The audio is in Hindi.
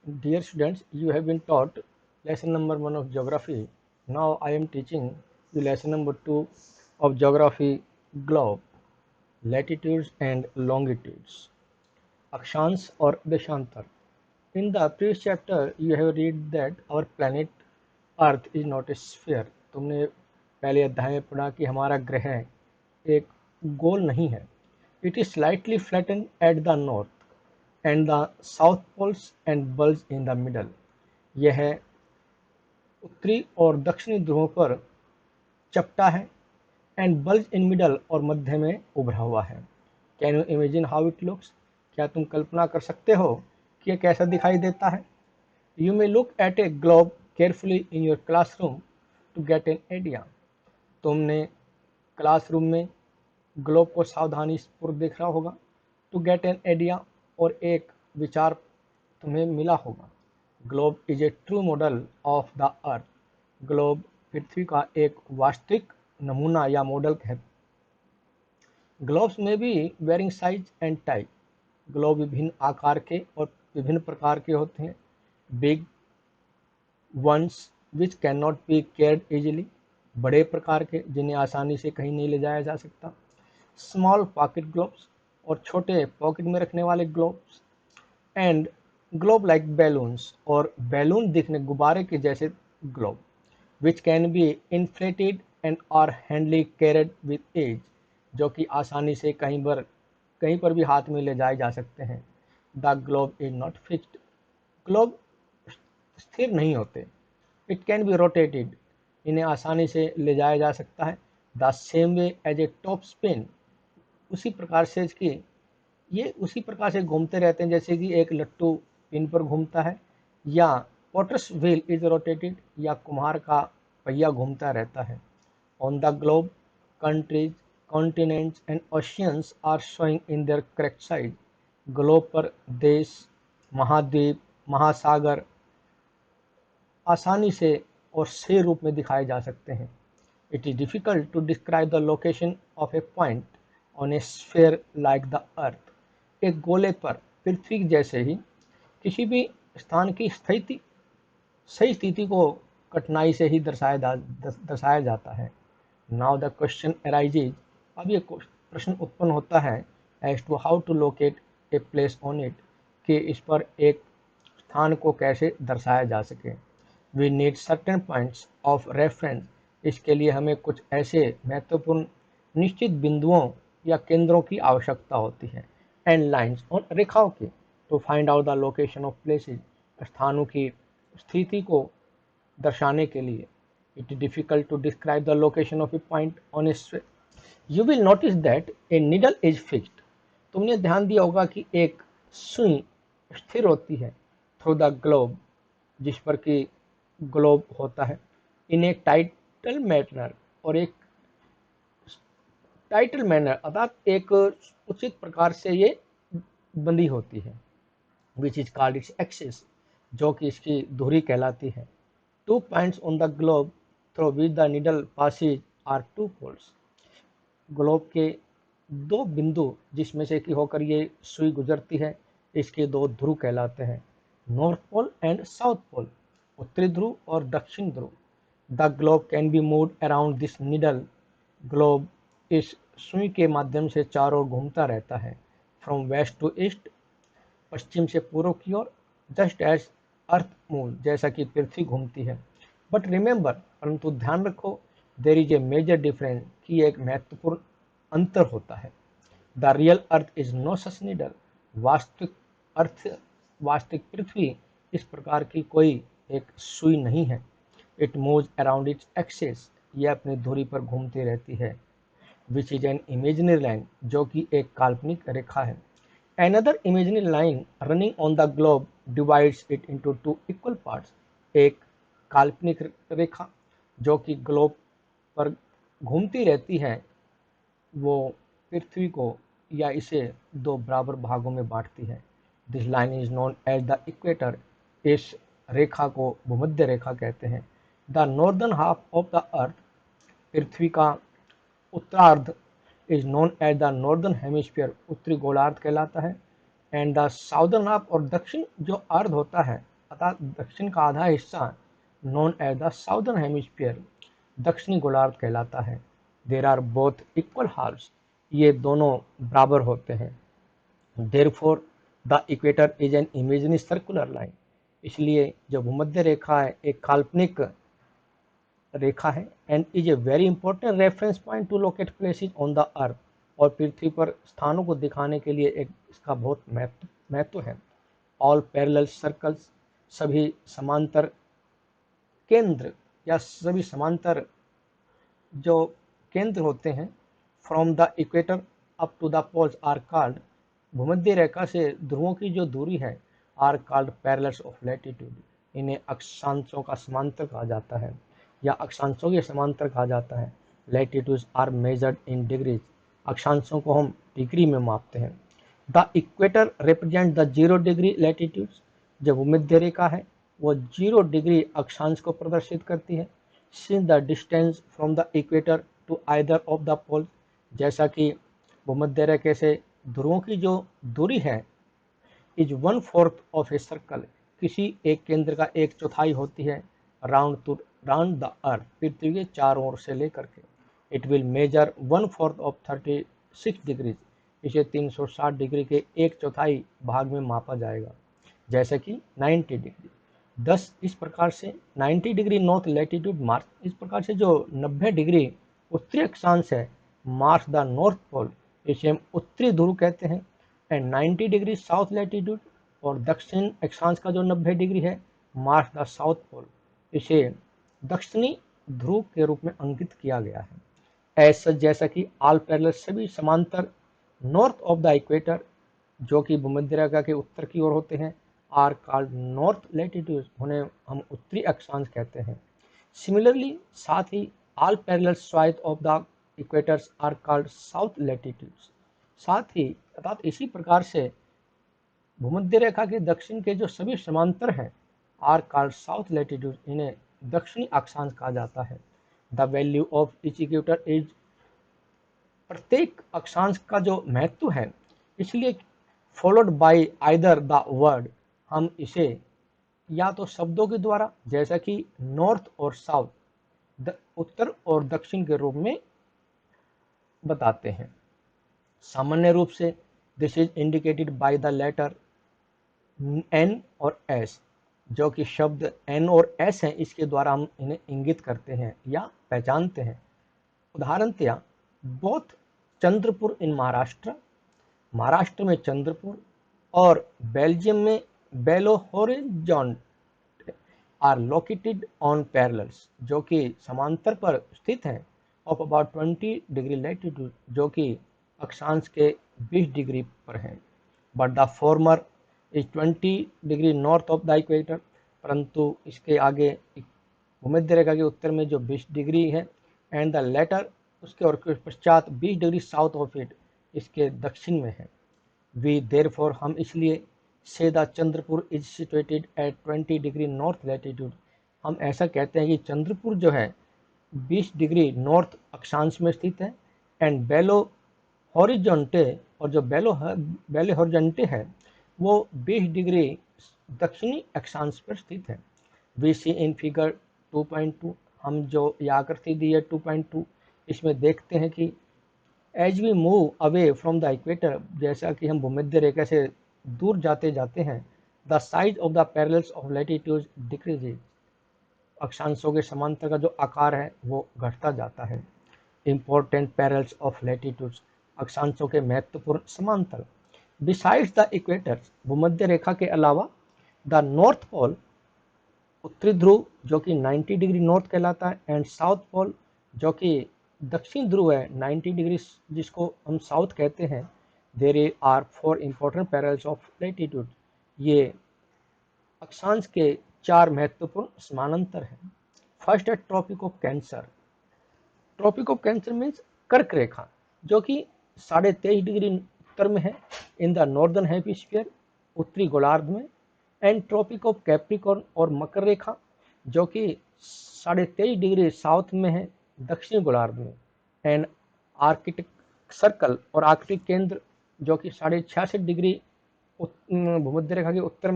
Dear students, you have been taught lesson number 1 of geography. Now I am teaching you lesson number 2 of geography, globe, latitudes and longitudes, अक्षांश और देशांतर. In the previous chapter, you have read that our planet Earth is not a sphere. तुमने पहले अध्याय में पढ़ा कि हमारा ग्रह एक गोल नहीं है. It is slightly flattened at the north and the south poles and bulge in the middle. यह उत्तरी और दक्षिणी ध्रुवों पर चपटा है एंड बल्ज इन मिडल और मध्य में उभरा हुआ है. Can you imagine how it looks? क्या तुम कल्पना कर सकते हो कि यह कैसा दिखाई देता है? You may look at a globe carefully in your classroom to get an idea. तुमने क्लासरूम में ग्लोब को सावधानी पूर्वक देखा होगा. टू गेट एन आइडिया, और एक विचार तुम्हें मिला होगा. Globe is a true model of the earth. Globe पृथ्वी का एक वास्तविक नमूना या मॉडल है. ग्लोब्स में भी varying size and type. Globe विभिन्न आकार के और विभिन्न प्रकार के होते हैं. Big ones which can not be carried easily. बड़े प्रकार के जिन्हें आसानी से कहीं नहीं ले जाया जा सकता. स्मॉल पॉकेट ग्लोब्स, और छोटे पॉकेट में रखने वाले globes. And globe like balloons, और बैलून दिखने गुब्बारे के जैसे globe. Which can be inflated and are handily carried with ease, जो कि आसानी से कहीं पर भी हाथ में ले जाए जा सकते हैं. The globe is not fixed. Globe स्थिर नहीं होते. It can be rotated. इन्हें आसानी से ले जाया जा सकता है. The same way as a top spin. उसी प्रकार से कि ये उसी प्रकार से घूमते रहते हैं जैसे कि एक लट्टू पिन पर घूमता है, या पॉटर्स व्हील इज रोटेटेड, या कुम्हार का पहिया घूमता रहता है. On the globe, countries, continents and oceans are showing in their correct size. Globe पर देश, महाद्वीप, महासागर आसानी से और सही रूप में दिखाए जा सकते हैं. It is difficult to describe the location of a point on a sphere like the earth. एक गोले पर पृथ्वी जैसे ही किसी भी स्थान की सही स्थिति को कठिनाई से ही दर्शाया जाता है. Now the question arises. अब ये प्रश्न उत्पन्न होता है as to how to locate a place on it, कि इस पर एक स्थान को कैसे दर्शाया जा सके. We need certain points of reference. इसके लिए हमें कुछ ऐसे महत्वपूर्ण निश्चित बिंदुओं या केंद्रों की आवश्यकता होती है. एंड लाइन्स, और रेखाओं की. To find out the location of places. स्थानों की स्थिति को दर्शाने के लिए. It is difficult to describe the location of a point on a sphere. You will notice that a needle is fixed. तुमने ध्यान दिया होगा कि एक सुई स्थिर होती है थ्रू द ग्लोब, जिस पर कि ग्लोब होता है. इन ए टाइटल मैनर, और एक टाइटल मैनर अर्थात एक उचित प्रकार से ये बंधी होती है. Which is called its axis, जो कि इसकी धुरी कहलाती है. Two points on the globe through which the needle passes are two poles. Globe के दो बिंदु जिसमें से कि होकर ये सुई गुजरती है, इसके दो ध्रुव कहलाते हैं. North pole and south pole, उत्तरी ध्रुव और दक्षिण ध्रुव. The globe can be moved around this needle. Globe इस सुई के माध्यम से चारों ओर घूमता रहता है. फ्रॉम वेस्ट टू ईस्ट, पश्चिम से पूर्व की ओर. जस्ट एज अर्थ मूव, जैसा कि पृथ्वी घूमती है. बट रिमेंबर, परंतु ध्यान रखो, there is a major difference, कि एक महत्वपूर्ण अंतर होता है. The real earth is no such needle. वास्तविक पृथ्वी इस प्रकार की कोई एक सुई नहीं है. It moves around its axis. यह अपनी धुरी पर घूमती रहती है. Which is an imaginary line, जो कि एक काल्पनिक रेखा है. Another imaginary line running on the globe divides it into two equal parts. एक काल्पनिक रेखा जो कि ग्लोब पर घूमती रहती है, वो पृथ्वी को या इसे दो बराबर भागों में बांटती है. This line is known as the equator. इस रेखा को भूमध्य रेखा कहते हैं. The northern half of the earth, पृथ्वी का उत्तरार्ध, is known as the northern hemisphere, उत्तरी गोलार्ध कहलाता है. एंड द साउदर्न हाफ, और दक्षिण जो अर्ध होता है, अर्थात दक्षिण का आधा हिस्सा known as the southern hemisphere दक्षिणी गोलार्ध कहलाता है। There are both equal halves, ये दोनों बराबर होते हैं। Therefore the equator is an imaginary circular line, इसलिए जो भूमध्य रेखा है एक काल्पनिक रेखा है। And is a very important reference point to locate places on the earth, और पृथ्वी पर स्थानों को दिखाने के लिए एक इसका बहुत महत्व है। ऑल पैरेलल सर्कल्स, सभी समांतर केंद्र या सभी समांतर जो केंद्र होते हैं, from the equator up to the poles are called, भूमध्य रेखा से ध्रुवों की जो दूरी है, are called parallels of latitude, इन्हें अक्षांशों का समांतर कहा जाता है या अक्षांशों के समांतर कहा जाता है। Latitudes are measured in degrees, अक्षांशों को हम डिग्री में मापते हैं। The equator represent the 0 degree latitudes, जो भूमध्य रेखा है वो 0 डिग्री अक्षांश को प्रदर्शित करती है। Since the distance from the equator to either of the pole, जैसा कि भूमध्य रेखा से ध्रुवों की जो दूरी है इज 1/4 ऑफ ए सर्कल, किसी एक केंद्र का 1/4 होती है, राउंड द अर्थ, पृथ्वी के चारों ओर से लेकर के। It will measure 1/4 of 36 degrees, इसे 360 डिग्री के 1/4 भाग में मापा जाएगा, जैसे कि 90 डिग्री। दस इस प्रकार से 90 डिग्री नॉर्थ लैटिट्यूड मार्क, इस प्रकार से जो 90 डिग्री उत्तरी अक्षांश है, मार्च द नॉर्थ पोल, इसे हम उत्तरी ध्रुव कहते हैं। एंड 90 डिग्री साउथ लैटिट्यूड, और दक्षिण अक्षांश का जो 90 डिग्री है, मार्च द साउथ पोल, इसे दक्षिणी ध्रुव के रूप में अंकित किया गया है। ऐसा जैसा कि ऑल पैरेलल, सभी समांतर नॉर्थ ऑफ द इक्वेटर, जो कि भूमध्य रेखा के उत्तर की ओर होते हैं, आर कॉल्ड नॉर्थ लैटिट्यूड, उन्हें हम उत्तरी अक्षांश कहते हैं। सिमिलरली, साथ ही all parallel south of the equators are called south latitudes, साथ ही अर्थात इसी प्रकार से भूमध्य रेखा के दक्षिण के जो सभी समांतर हैं, आर कॉल्ड साउथ लैटिट्यूड, इन्हें दक्षिणी अक्षांश कहा जाता है। The value of each equator is, प्रत्येक अक्षांश का जो महत्व है, इसलिए followed by either the word, हम इसे या तो शब्दों के द्वारा, जैसा कि नॉर्थ और साउथ, उत्तर और दक्षिण के रूप में बताते हैं। सामान्य रूप से this is indicated by the letter N और एस, जो कि शब्द एन और एस हैं, इसके द्वारा हम इन्हें इंगित करते हैं या पहचानते हैं। उदाहरणतया बोथ चंद्रपुर इन महाराष्ट्र, महाराष्ट्र में चंद्रपुर, और बेल्जियम में बेलो होरिजोंट आर लोकेटेड ऑन पैरेलल्स, जो कि समांतर पर स्थित हैं, ऑफ अबाउट 20 डिग्री लैटिट्यूड, जो कि अक्षांश के 20 डिग्री पर हैं। But the former is 20 degree north of the equator, परंतु इसके आगे भूमध्य रेखा के उत्तर में जो 20 डिग्री है, एंड द लेटर, उसके और पश्चात 20 डिग्री साउथ ऑफ इट, इसके दक्षिण में है। वी देयरफॉर, हम इसलिए से the Chandrapur is situated at 20 degree north latitude, हम ऐसा कहते हैं कि चंद्रपुर जो है 20 डिग्री नॉर्थ अक्षांश में स्थित है। एंड बेलो हॉरिजॉन्टे, और जो बेलो हॉरिजॉन्टे है वो 20 डिग्री दक्षिणी अक्षांश पर स्थित है। वी सी इन फिगर 2.2, हम जो ये आकृति दी है 2.2, इसमें देखते हैं कि as we move away from the equator, जैसा कि हम भूमध्य रेखा से दूर जाते जाते हैं, the size of the parallels of latitude decreases, अक्षांशों के समांतर का जो आकार है वो घटता जाता है। इंपॉर्टेंट पैरेलल्स ऑफ लैटिट्यूड्स, अक्षांशों के महत्वपूर्ण समांतर। बिसाइड्स द इक्वेटर, भूमध्य रेखा के अलावा, द नॉर्थ पोल, उत्तरी ध्रुव, जो कि 90 डिग्री नॉर्थ कहलाता है, एंड साउथ पोल, जो कि दक्षिण ध्रुव है 90 डिग्री, जिसको हम साउथ कहते हैं। There are 4 important parallels of latitude, ये अक्षांश के 4 महत्वपूर्ण समानांतर हैं। फर्स्ट है tropic of cancer. Tropic of cancer means कर्क रेखा, जो कि 23.5 डिग्री उत्तर में है, इन द नॉर्दर्न हेमिस्फीयर, उत्तरी गोलार्ध में। एंड ट्रॉपिक ऑफ कैप्रिकॉर्न और मकर रेखा, जो कि 23.5 डिग्री साउथ में है, दक्षिणी गोलार्ध में। एंड आर्कटिक सर्कल और आर्कटिक केंद्र, जो कि 66.5 डिग्री भूमध्य रेखा के उत्तर में